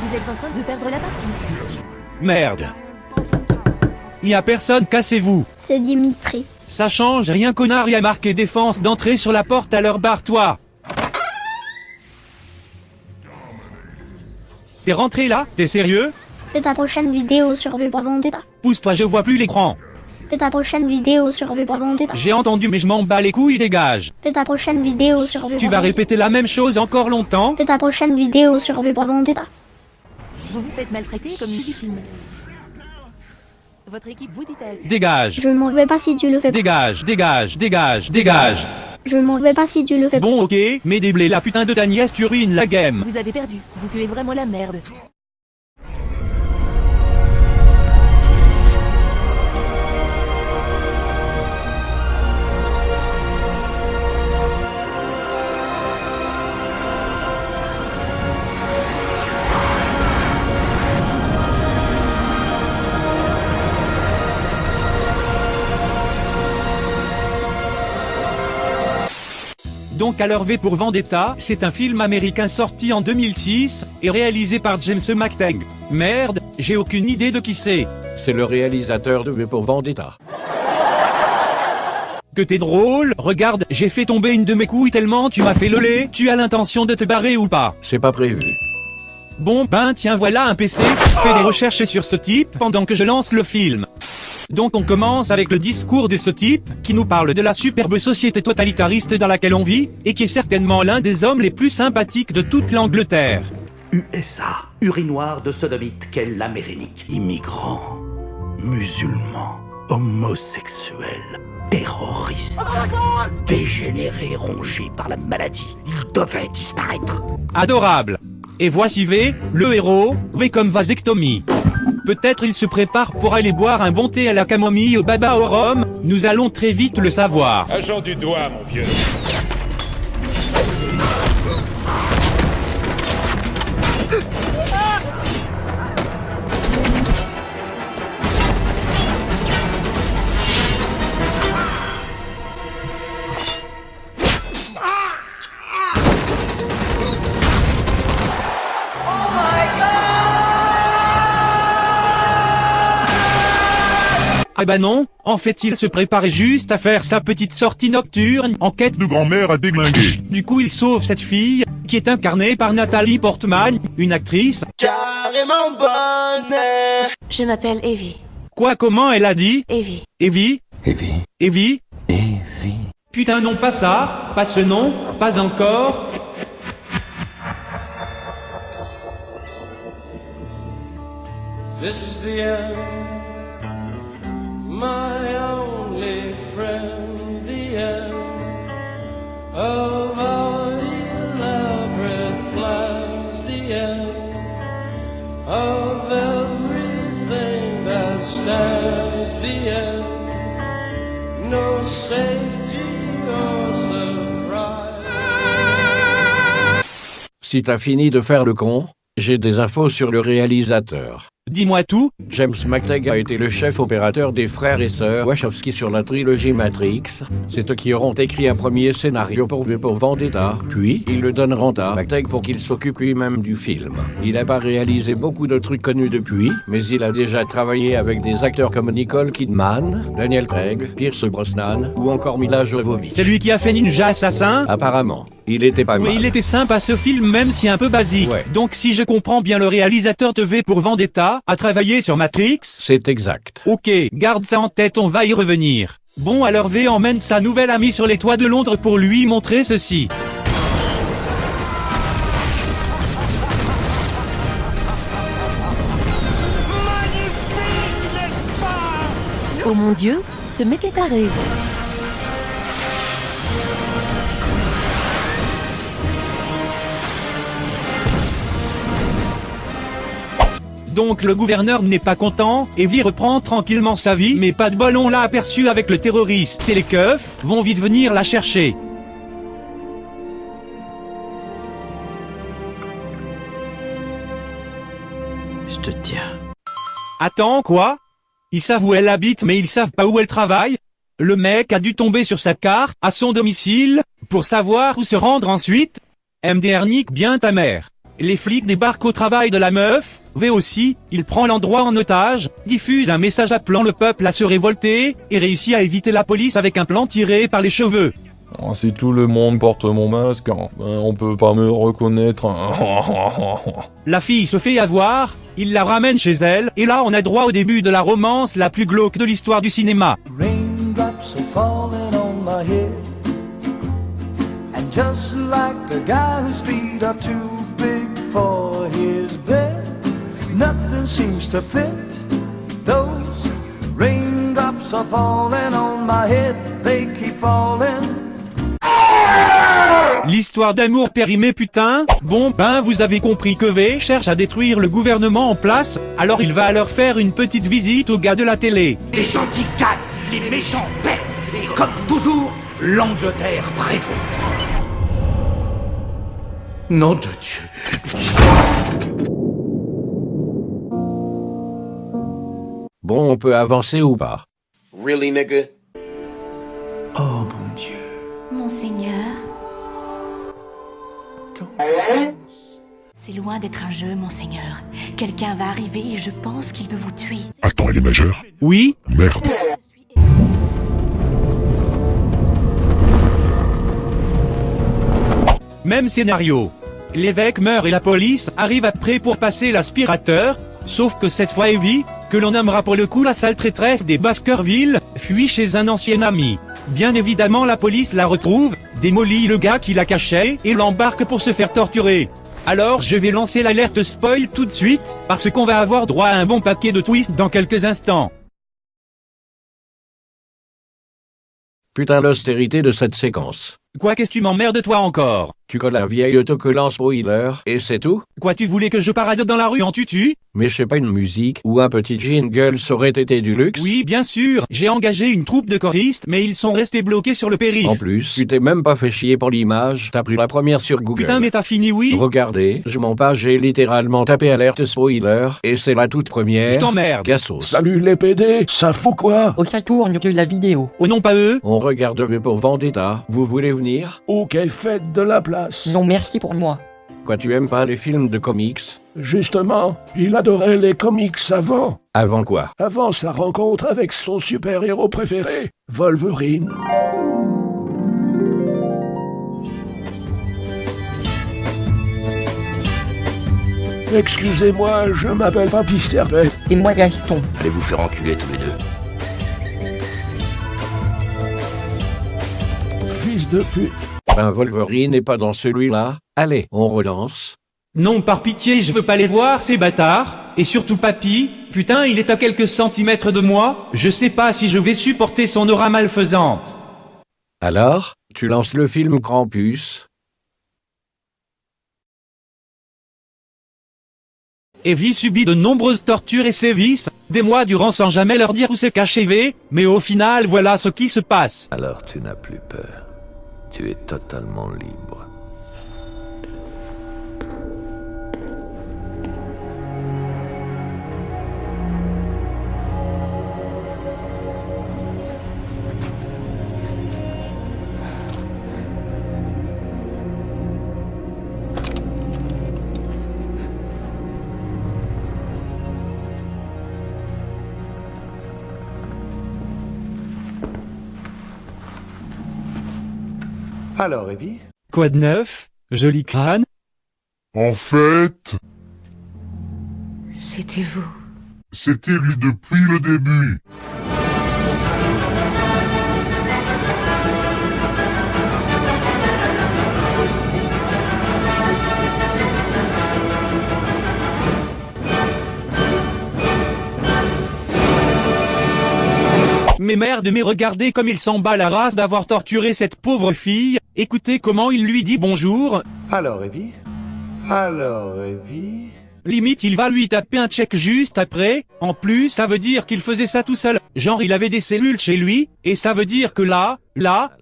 Vous êtes en train de perdre la partie. Merde. Y a personne, cassez-vous. C'est Dimitri. Ça change rien, connard, y a marqué défense d'entrée sur la porte, alors barre-toi. T'es rentré là? T'es sérieux? Fais ta prochaine vidéo sur V pour Vendetta. Pousse-toi, je vois plus l'écran. Fais ta prochaine vidéo sur V pour Vendetta. J'ai entendu mais je m'en bats les couilles, dégage. Fais ta prochaine vidéo sur V Tu pour vas Vendetta. répéter la même chose encore longtemps? Fais ta prochaine vidéo sur V pour Vendetta. Vous vous faites maltraiter comme une victime. Votre équipe vous déteste. Dégage. Je ne m'en vais pas si tu le fais pas. Dégage, dégage, dégage, dégage. Je ne m'en vais pas si tu le fais pas. Bon ok, mais déblé la putain de ta nièce, tu ruines la game. Vous avez perdu. Vous puez vraiment la merde. Donc alors V pour Vendetta, c'est un film américain sorti en 2006, et réalisé par James McTagg. Merde, j'ai aucune idée de qui c'est. C'est le réalisateur de V pour Vendetta. Que t'es drôle, regarde, j'ai fait tomber une de mes couilles tellement tu m'as fait le lait, tu as l'intention de te barrer ou pas? C'est pas prévu. Bon ben tiens voilà un PC, fais des recherches sur ce type pendant que je lance le film. Donc on commence avec le discours de ce type, qui nous parle de la superbe société totalitariste dans laquelle on vit, et qui est certainement l'un des hommes les plus sympathiques de toute l'Angleterre. USA, urinoir de sodomite, qu'est l'Amérindique. Immigrants, musulmans, homosexuels, terroristes, dégénérés, rongés par la maladie. Ils devaient disparaître. Adorable. Et voici V, le héros, V comme vasectomie. Peut-être il se prépare pour aller boire un bon thé à la camomille au baba au rhum, nous allons très vite le savoir. Agent du doigt, mon vieux. Ah bah non, en fait il se préparait juste à faire sa petite sortie nocturne en quête de grand-mère à déglinguer. Du coup il sauve cette fille, qui est incarnée par Nathalie Portman, une actrice carrément bonne. Je m'appelle Evie. Quoi, comment elle a dit? Evie. Evie? Evie, Evie? Evie. Putain non pas ça, pas ce nom, pas encore. This is the end, my only friend, the end of our elaborate plans, the end of everything that stands, the end, no safety or surprise. Si t'as fini de faire le con, j'ai des infos sur le réalisateur. Dis-moi tout. James McTagg a été le chef opérateur des frères et sœurs Wachowski sur la trilogie Matrix. C'est eux qui auront écrit un premier scénario pour V pour Vendetta, puis ils le donneront à McTagg pour qu'il s'occupe lui-même du film. Il n'a pas réalisé beaucoup de trucs connus depuis, mais il a déjà travaillé avec des acteurs comme Nicole Kidman, Daniel Craig, Pierce Brosnan ou encore Mila Jovovich. C'est lui qui a fait Ninja Assassin? Apparemment, il était pas mal. Oui, il était sympa ce film même si un peu basique. Ouais. Donc si je comprends bien, le réalisateur de V pour Vendetta a travaillé sur Matrix? C'est exact. Ok, garde ça en tête, on va y revenir. Bon alors V emmène sa nouvelle amie sur les toits de Londres pour lui montrer ceci. Oh mon Dieu, ce mec est taré. Donc le gouverneur n'est pas content, Evie reprend tranquillement sa vie, mais pas de bol, on l'a aperçu avec le terroriste, et les keufs vont vite venir la chercher. Je te tiens. Attends, quoi? Ils savent où elle habite mais ils savent pas où elle travaille? Le mec a dû tomber sur sa carte, à son domicile, pour savoir où se rendre ensuite? MDR nique bien ta mère. les flics débarquent au travail de la meuf. V aussi, il prend l'endroit en otage, diffuse un message appelant le peuple à se révolter, et réussit à éviter la police avec un plan tiré par les cheveux. Oh, si tout le monde porte mon masque, on peut pas me reconnaître. La fille se fait avoir, il la ramène chez elle, et là on a droit au début de la romance la plus glauque de l'histoire du cinéma. Raindrops are falling on my head, and just like the guy whose feet are too big for his bed, nothing seems to fit. Those raindrops are falling on my head, they keep falling. L'histoire d'amour périmée putain. Bon ben vous avez compris que V cherche à détruire le gouvernement en place, alors il va leur faire une petite visite aux gars de la télé. Les gentils gagnent, les méchants perdent. Et comme toujours, l'Angleterre prévaut. Nom de Dieu. Bon, on peut avancer ou pas? Really, nigga? Oh mon Dieu. Monseigneur, c'est loin d'être un jeu, monseigneur. Quelqu'un va arriver et je pense qu'il veut vous tuer. Attends, elle est majeure? Oui. Merde. Même scénario. L'évêque meurt et la police arrive après pour passer l'aspirateur, sauf que cette fois Evie, que l'on nommera pour le coup la sale traîtresse des Baskerville, fuit chez un ancien ami. Bien évidemment la police la retrouve, démolit le gars qui la cachait et l'embarque pour se faire torturer. Alors je vais lancer l'alerte spoil tout de suite, parce qu'on va avoir droit à un bon paquet de twists dans quelques instants. Putain l'austérité de cette séquence. Quoi qu'est-ce que tu m'emmerdes toi encore? Tu colles un vieil autocollant spoiler, et c'est tout? Quoi tu voulais que je parade dans la rue en tutu? Mais je sais pas, une musique ou un petit jingle ça aurait été du luxe? Oui bien sûr, j'ai engagé une troupe de choristes mais ils sont restés bloqués sur le périph'. En plus, tu t'es même pas fait chier pour l'image, t'as pris la première sur Google. Putain mais t'as fini oui? Regardez, je m'en pas, j'ai littéralement tapé alerte spoiler, et c'est la toute première. Je t'emmerde. Cassos. Salut les PD, ça fout quoi? Oh, ça tourne de la vidéo. Oh non pas eux. On regarde V pour Vendetta, vous voulez venir? Ok, faites de la place. Non, merci pour moi. Quoi, tu aimes pas les films de comics? Justement, il adorait les comics avant. Avant quoi? Avant sa rencontre avec son super-héros préféré, Wolverine. Excusez-moi, je m'appelle Papy Serpet. Et moi, Gaston. Allez vous faire enculer tous les deux. Fils de pute. Ben Wolverine n'est pas dans celui-là. Allez, on relance. Non par pitié je veux pas les voir ces bâtards, et surtout papy, putain il est à quelques centimètres de moi, je sais pas si je vais supporter son aura malfaisante. Alors, tu lances le film Krampus. Evie subit de nombreuses tortures et sévices, des mois durant sans jamais leur dire où se cache Evie, mais au final voilà ce qui se passe. Alors tu n'as plus peur. Tu es totalement libre. Alors, Evie? Quoi de neuf, joli crâne? En fait, C'était vous. c'était lui depuis le début. Mais merde mais regardez comme il s'en bat la race d'avoir torturé cette pauvre fille, écoutez comment il lui dit bonjour. Alors, Evie? Alors, Evie? Limite il va lui taper un check juste après, en plus ça veut dire qu'il faisait ça tout seul, genre il avait des cellules chez lui, et ça veut dire que là,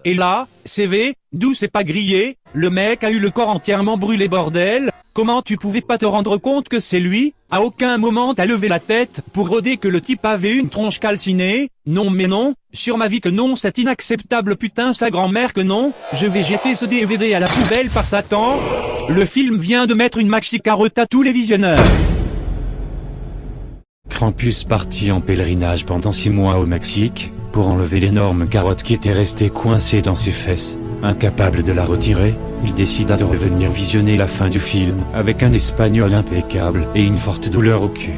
et là, CV, d'où c'est pas grillé, le mec a eu le corps entièrement brûlé bordel, Comment tu pouvais pas te rendre compte que c'est lui? À aucun moment t'as levé la tête pour rôder que le type avait une tronche calcinée? Non mais non, sur ma vie que non, c'est inacceptable putain sa grand-mère que non, je vais jeter ce DVD à la poubelle par Satan. Le film vient de mettre une maxi carotte à tous les visionneurs. Krampus partit en pèlerinage pendant 6 mois au Mexique, pour enlever l'énorme carotte qui était restée coincée dans ses fesses. Incapable de la retirer, il décida de revenir visionner la fin du film, avec un espagnol impeccable et une forte douleur au cul.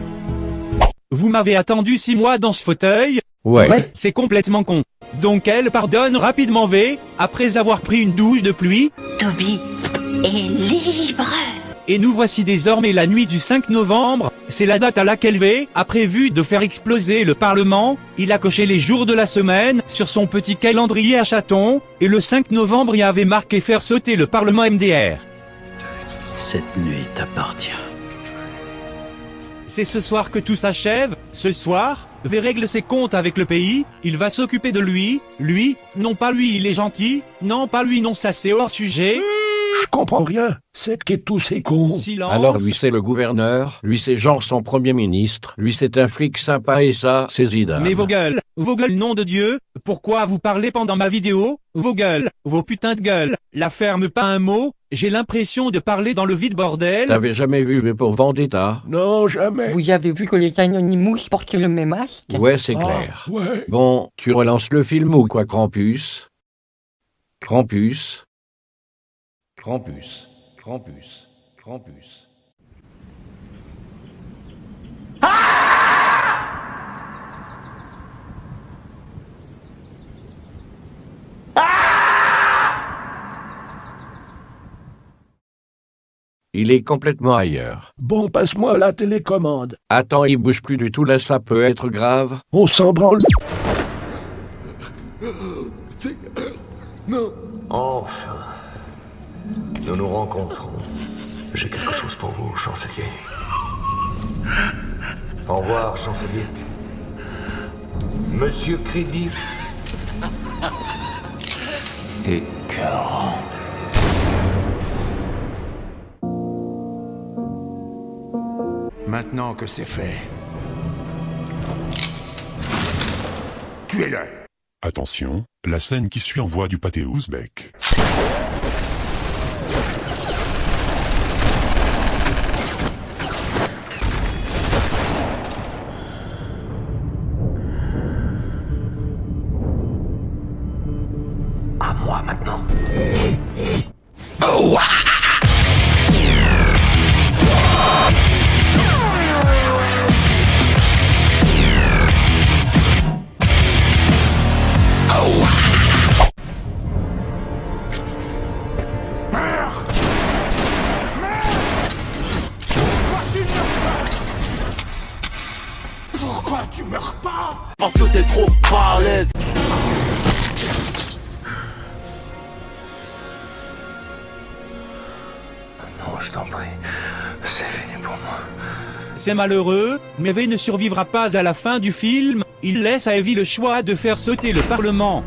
Vous m'avez attendu 6 mois dans ce fauteuil? Ouais. C'est complètement con. Donc elle pardonne rapidement V, après avoir pris une douche de pluie. Toby est libre. Et nous voici désormais la nuit du 5 novembre, c'est la date à laquelle V a prévu de faire exploser le Parlement. Il a coché les jours de la semaine sur son petit calendrier à chatons, et le 5 novembre y avait marqué faire sauter le Parlement MDR. Cette nuit t'appartient. C'est ce soir que tout s'achève, ce soir, V règle ses comptes avec le pays, il va s'occuper de lui, non pas lui il est gentil, non pas lui non ça c'est hors sujet. Je comprends rien, c'est que tous ces cons. Silence. Alors lui c'est le gouverneur, lui c'est genre son premier ministre, lui c'est un flic sympa et ça, c'est Zidane. Mais vos gueules, nom de Dieu, pourquoi vous parlez pendant ma vidéo? Vos gueules, vos putains de gueules, la ferme pas un mot, j'ai l'impression de parler dans le vide bordel. T'avais jamais vu V pour Vendetta? Non, jamais. Vous avez vu que les Anonymous portent le même masque? Ouais, c'est clair. Ouais. Bon, tu relances le film ou quoi, Krampus? Krampus. Krampus. Krampus. Krampus. Il est complètement ailleurs. Bon, passe-moi la télécommande. Attends, il bouge plus du tout là, ça peut être grave. On s'en branle. Non. Enfin. Nous nous rencontrons. J'ai quelque chose pour vous, chancelier. Au revoir, chancelier. Monsieur Crédit. Écœurant. Maintenant que c'est fait, tuez-le. Attention, la scène qui suit envoie du pâté ouzbek. À moi maintenant. Pourquoi tu meurs pas? Parce que t'es trop balèze. Non, je t'en prie. C'est fini pour moi. C'est malheureux, mais V ne survivra pas à la fin du film, il laisse à Evie le choix de faire sauter le Parlement.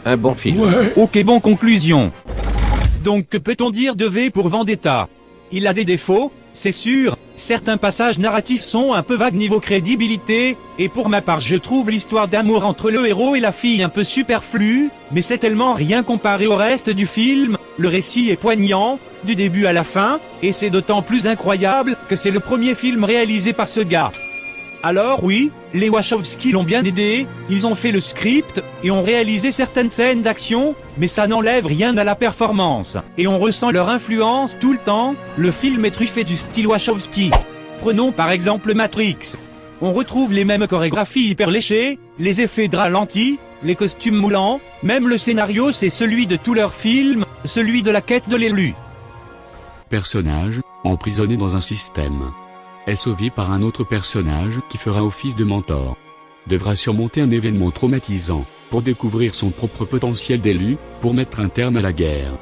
Un bon film. Ouais. Ok, bon, conclusion. Donc que peut-on dire de V pour Vendetta? Il a des défauts, c'est sûr, certains passages narratifs sont un peu vagues niveau crédibilité, et pour ma part je trouve l'histoire d'amour entre le héros et la fille un peu superflue, mais c'est tellement rien comparé au reste du film, le récit est poignant, du début à la fin, et c'est d'autant plus incroyable que c'est le premier film réalisé par ce gars. Alors oui, les Wachowski l'ont bien aidé, ils ont fait le script, et ont réalisé certaines scènes d'action, mais ça n'enlève rien à la performance, et on ressent leur influence tout le temps, le film est truffé du style Wachowski. Prenons par exemple Matrix. On retrouve les mêmes chorégraphies hyper léchées, les effets de ralenti, les costumes moulants, même le scénario c'est celui de tous leurs films, celui de la quête de l'élu. Personnage, emprisonné dans un système. est sauvé par un autre personnage qui fera office de mentor. Devra surmonter un événement traumatisant pour découvrir son propre potentiel d'élu, pour mettre un terme à la guerre.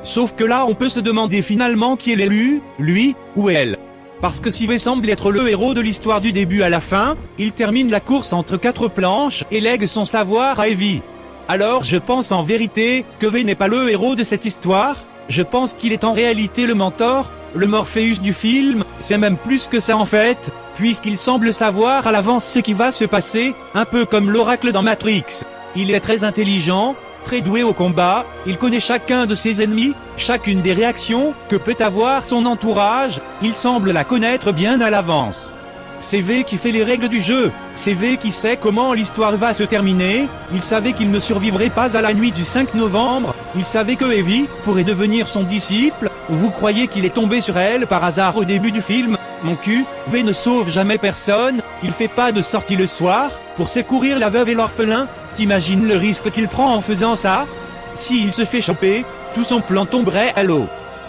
Sauf que là on peut se demander finalement qui est l'élu, lui ou elle. Parce que si V semble être le héros de l'histoire du début à la fin, il termine la course entre 4 planches et lègue son savoir à Evie. Alors je pense en vérité que V n'est pas le héros de cette histoire, je pense qu'il est en réalité le mentor, le Morpheus du film, c'est même plus que ça en fait, puisqu'il semble savoir à l'avance ce qui va se passer, un peu comme l'oracle dans Matrix. Il est très intelligent, très doué au combat, il connaît chacun de ses ennemis, chacune des réactions que peut avoir son entourage, il semble la connaître bien à l'avance. C'est V qui fait les règles du jeu, c'est V qui sait comment l'histoire va se terminer, il savait qu'il ne survivrait pas à la nuit du 5 novembre, il savait que Evie pourrait devenir son disciple, vous croyez qu'il est tombé sur elle par hasard au début du film? Mon cul, V ne sauve jamais personne, il fait pas de sortie le soir, pour secourir la veuve et l'orphelin, t'imagines le risque qu'il prend en faisant ça? S'il se fait choper, tout son plan tomberait à l'eau.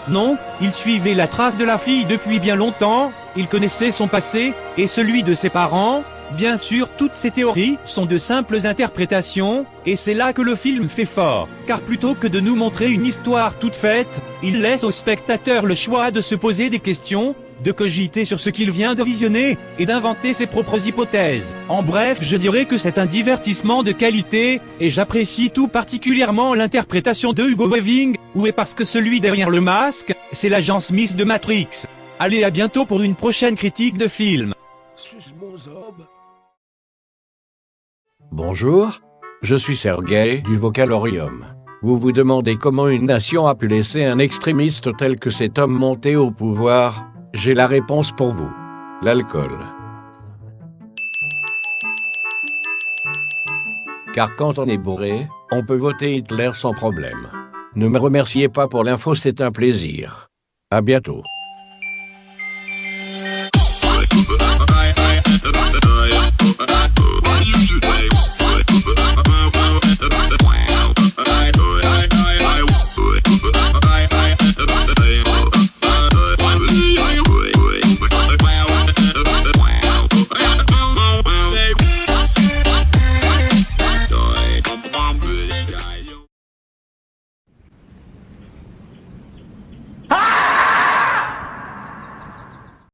Non, il suivait la trace de la fille depuis bien longtemps, il connaissait son passé, et celui de ses parents. Bien sûr, toutes ces théories sont de simples interprétations, et c'est là que le film fait fort, car plutôt que de nous montrer une histoire toute faite, il laisse au spectateur le choix de se poser des questions, de cogiter sur ce qu'il vient de visionner, et d'inventer ses propres hypothèses. En bref, je dirais que c'est un divertissement de qualité, et j'apprécie tout particulièrement l'interprétation de Hugo Weaving, ou est parce que celui derrière le masque, c'est l'agent Smith de Matrix. Allez, à bientôt pour une prochaine critique de film. Bonjour, je suis Sergei du Vocalorium. Vous vous demandez comment une nation a pu laisser un extrémiste tel que cet homme monter au pouvoir? J'ai la réponse pour vous. L'alcool. Car quand on est bourré, on peut voter Hitler sans problème. Ne me remerciez pas pour l'info, c'est un plaisir. À bientôt.